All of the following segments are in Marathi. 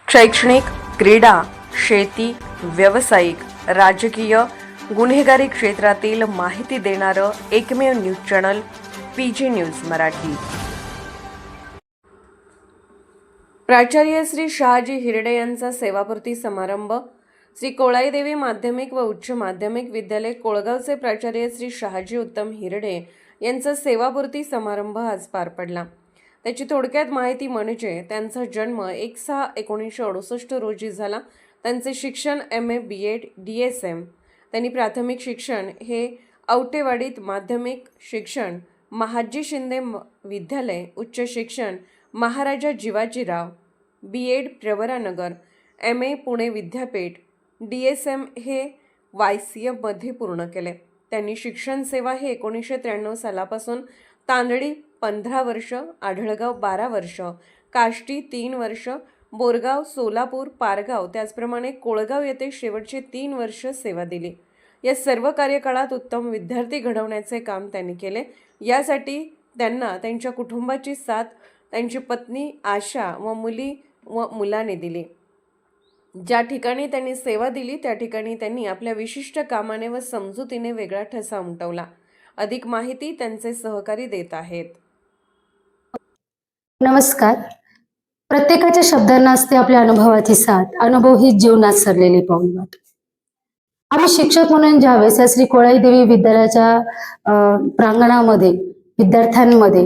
शैक्षणिक, क्रीडा, शेती, व्यावसायिक, राजकीय, गुन्हेगारी क्षेत्रातील माहिती देणारं एकमेव news channel PG news Marathi. प्राचार्य श्री शहाजी हिरडे यांचा सेवापूर्ती समारंभ। श्री कोळाईदेवी माध्यमिक व उच्च माध्यमिक विद्यालय कोळगावचे प्राचार्य श्री शहाजी उत्तम हिरडे यांचा सेवापूर्ती समारंभ आज पार पडला। त्याची थोडक्यात माहिती म्हणजे त्यांचा जन्म 1/6/1968 रोजी झाला। त्यांचे शिक्षण MA BEd DSM। त्यांनी प्राथमिक शिक्षण हे औटेवाडीत, माध्यमिक शिक्षण महाजी शिंदे विद्यालय, उच्च शिक्षण महाराजा जिवाजीराव, BEd प्रवरानगर, MA पुणे विद्यापीठ, DSM हे YCM मध्ये पूर्ण केले। त्यांनी शिक्षण सेवा हे 1993 सालापासून तांदळी 15 वर्ष, आढळगाव 12 वर्ष, काष्टी 3 वर्ष, बोरगाव, सोलापूर, पारगाव त्याचप्रमाणे कोळगाव येथे शेवटचे 3 वर्ष सेवा दिली। या सर्व कार्यकाळात उत्तम विद्यार्थी घडवण्याचे काम त्यांनी केले। यासाठी त्यांना त्यांच्या कुटुंबाची साथ त्यांची पत्नी आशा व मुली व मुलाने दिली। ज्या ठिकाणी त्यांनी सेवा दिली त्या ठिकाणी त्यांनी आपल्या विशिष्ट कामाने व समजुतीने वेगळा ठसा उमटवला। अधिक माहिती त्यांचे सहकारी देत आहेत। नमस्कार। प्रत्येकाच्या शब्दांना असते आपल्या अनुभवाची साथ। अनुभव ही जीवनात सरलेली पाऊलवाट। आम्ही शिक्षक म्हणून ज्यावेळेस या श्री कोळाईदेवी विद्यालयाच्या प्रांगणामध्ये विद्यार्थ्यांमध्ये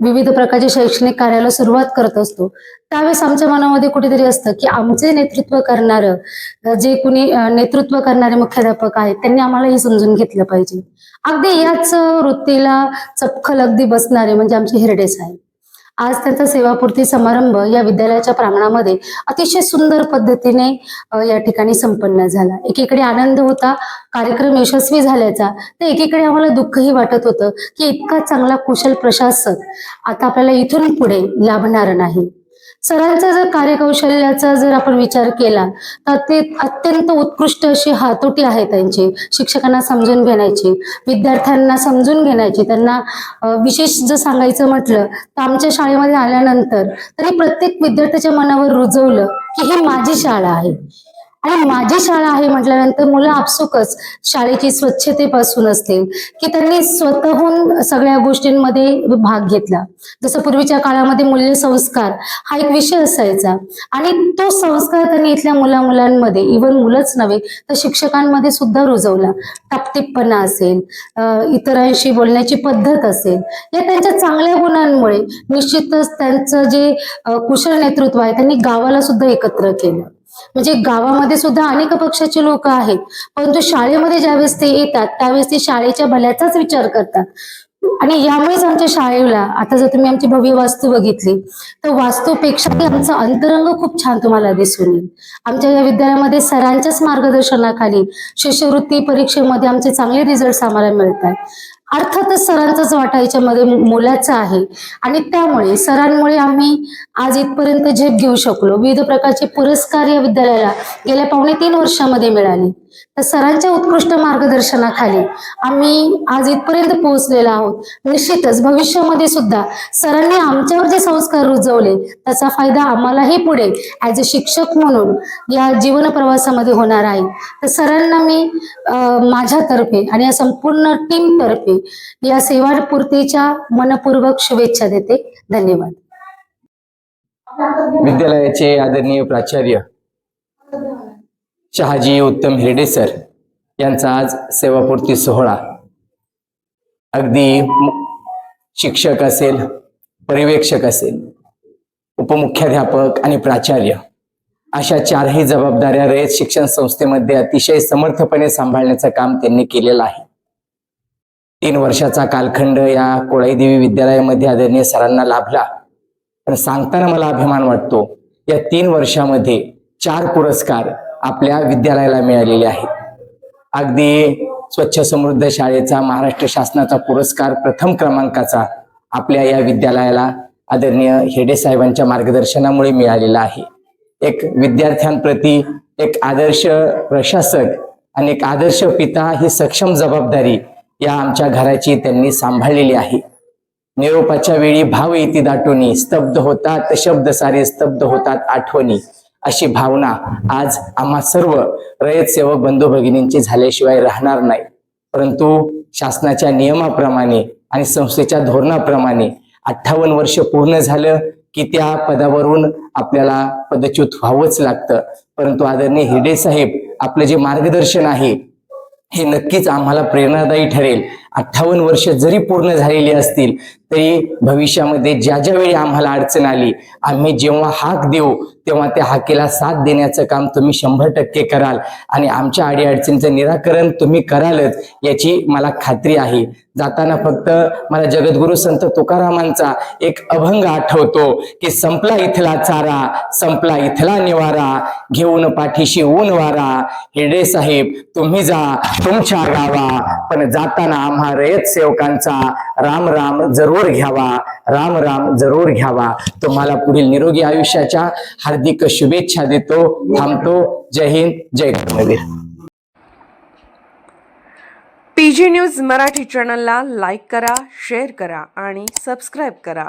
विविध प्रकारचे शैक्षणिक कार्याला सुरुवात करत असतो, त्यावेळेस आमच्या मनामध्ये कुठेतरी असतं की आमचे नेतृत्व करणारं जे कुणी नेतृत्व करणारे मुख्याध्यापक आहेत त्यांनी आम्हाला हे समजून घेतलं पाहिजे। अगदी याच वृत्तीला चपखल अगदी बसणारे म्हणजे आमचे हिरडे साहेब। आज त्यांचा सेवापूर्ती समारंभ या विद्यालयाच्या प्रांगणामध्ये अतिशय सुंदर पद्धतीने या ठिकाणी संपन्न झाला। एकीकडे आनंद होता कार्यक्रम यशस्वी झाल्याचा, तर एकीकडे आम्हाला दुःखही वाटत होतं की इतका चांगला कुशल प्रशासक आता आपल्याला इथून पुढे लाभणार नाही। सरांचा जर कार्यकौशल्याचा जर आपण विचार केला तर ते अत्यंत उत्कृष्ट अशी हातोटी आहे त्यांची, शिक्षकांना समजून घेण्याची, विद्यार्थ्यांना समजून घेण्याची। त्यांना विशेष जर सांगायचं म्हटलं तर आमच्या शाळेमध्ये आल्यानंतर तरी प्रत्येक विद्यार्थ्याच्या मनावर रुजवलं की ही माझी शाळा आहे। आणि माझी शाळा आहे म्हटल्यानंतर मुलं आपसुकच शाळेची स्वच्छतेपासून असतील की त्यांनी स्वतःहून सगळ्या गोष्टींमध्ये भाग घेतला। जसं पूर्वीच्या काळामध्ये मूल्य संस्कार हा एक विषय असायचा आणि तो संस्कार त्यांनी इथल्या मुलांमध्ये, इव्हन मुलंच नव्हे तर शिक्षकांमध्ये सुद्धा रुजवला। टापटीपणा असेल, इतरांशी बोलण्याची पद्धत असेल, या त्यांच्या चांगल्या गुणांमुळे निश्चितच त्यांचं जे कुशल नेतृत्व आहे त्यांनी गावाला सुद्धा एकत्र केलं। म्हणजे गावामध्ये सुद्धा अनेक पक्षाचे लोक आहेत, परंतु शाळेमध्ये ज्यावेळेस ते येतात त्यावेळेस ते शाळेच्या भल्याचाच विचार करतात। आणि यामुळेच आमच्या शाळेला आता जर तुम्ही आमची भव्य वास्तू बघितली तर वास्तूपेक्षाही आमचं अंतरंग खूप छान तुम्हाला दिसून येईल। आमच्या या विद्यालयामध्ये सरांच्याच मार्गदर्शनाखाली शिष्यवृत्ती परीक्षेमध्ये आमचे चांगले रिझल्ट आम्हाला मिळतात। अर्थातच सरांचाच वाटा याच्यामध्ये मोलाचा आहे आणि त्यामुळे सरांमुळे आम्ही आज इथपर्यंत झेप घेऊ शकलो। विविध प्रकारचे पुरस्कार या विद्यालयाला गेल्या 2.5-3 वर्षामध्ये मिळाले। तर सरांच्या उत्कृष्ट मार्गदर्शनाखाली आम्ही आज इथपर्यंत पोहोचलेलो आहोत। निश्चितच भविष्यामध्ये सुद्धा सरांनी आमच्यावर जे संस्कार रुजवले त्याचा फायदा आम्हालाही पुढे ऍज अ शिक्षक म्हणून या जीवन प्रवासामध्ये होणार आहे। तर सरांना मी माझ्यातर्फे आणि या संपूर्ण टीम तर्फे या सेवापूर्तीच्या मनपूर्वक शुभेच्छा देते। धन्यवाद। विद्यालयाचे आदरणीय प्राचार्य शहाजी उत्तम हिरडे सर यांचा आज सेवापूर्ती सोहळा। अगदी शिक्षक असेल, पर्यवेक्षक असेल, उपमुख्याध्यापक आणि प्राचार्य अशा 4ही जबाबदाऱ्या रयत शिक्षण संस्थेमध्ये अतिशय समर्थपणे सांभाळण्याचं काम त्यांनी केलेलं आहे। 3 वर्षाचा कालखंड या कोळाईदेवी विद्यालयामध्ये आदरणीय सरांना लाभला, पण सांगताना मला अभिमान वाटतो या 3 वर्षामध्ये 4 पुरस्कार आपल्या विद्यालयाला मिळालेले आहेत। अगदी स्वच्छ समृद्ध शाळेचा महाराष्ट्र शासनाचा पुरस्कार प्रथम क्रमांकाचा आपल्या या विद्यालयाला आदरणीय हिरडे साहेबांच्या मार्गदर्शनामुळे मिळालेला आहे। एक विद्यार्थ्यांप्रती एक आदर्श प्रशासक आणि एक आदर्श पिता ही सक्षम जबाबदारी या आमच्या घराची त्यांनी सांभाळलेली आहे। निरोपाच्या वेळी भाव येती दाटोनी, स्तब्ध होतात शब्द सारे, स्तब्ध होतात आठवणी. अशी भावना आज आम्हा सर्व रयत सेवक बंधू भगिनींची झाल्याशिवाय राहणार नाही. परंतु शासनाच्या नियमाप्रमाणे आणि संस्थेच्या धोरणाप्रमाणे 58 वर्ष पूर्ण झालं की त्या पदावरून आपल्याला पदच्युत व्हावंच लागतं. परंतु आदरणीय हिरडे साहेब आपलं जे मार्गदर्शन आहे हे नक्कीच आम्हाला प्रेरणादायी ठरेल. 58 वर्ष जरी पूर्ण झालेली असतील तरी भविष्यामध्ये ज्या ज्या वेळी आम्हाला अडचण आली, आम्ही जेव्हा हाक देऊ तेव्हा त्या हाकेला साथ देण्याचं काम तुम्ही 100% कराल आणि आमच्या अडीअडचणीचं निराकरण तुम्ही करालच याची मला खात्री आहे. जाताना फक्त मला जगद्गुरु संत तुकारामांचा एक अभंग आठवतो की संपला इथला चारा, संपला इथला निवारा, घेऊन पाठीशी ऊन वारा. हिरडे साहेब तुम्ही जा तुमच्या गावा, पण जाताना आम्हा रयत सेवकांचा राम राम जरूर घ्यावा, राम राम जरूर घ्यावा. तुम्हाला पुढील निरोगी आयुष्याच्या हार्दिक शुभेच्छा देतो. थांबतो. जय हिंद, जय कर्मवीर. PG न्यूज मराठी चॅनलला लाईक करा, शेअर करा आणि सबस्क्राईब करा.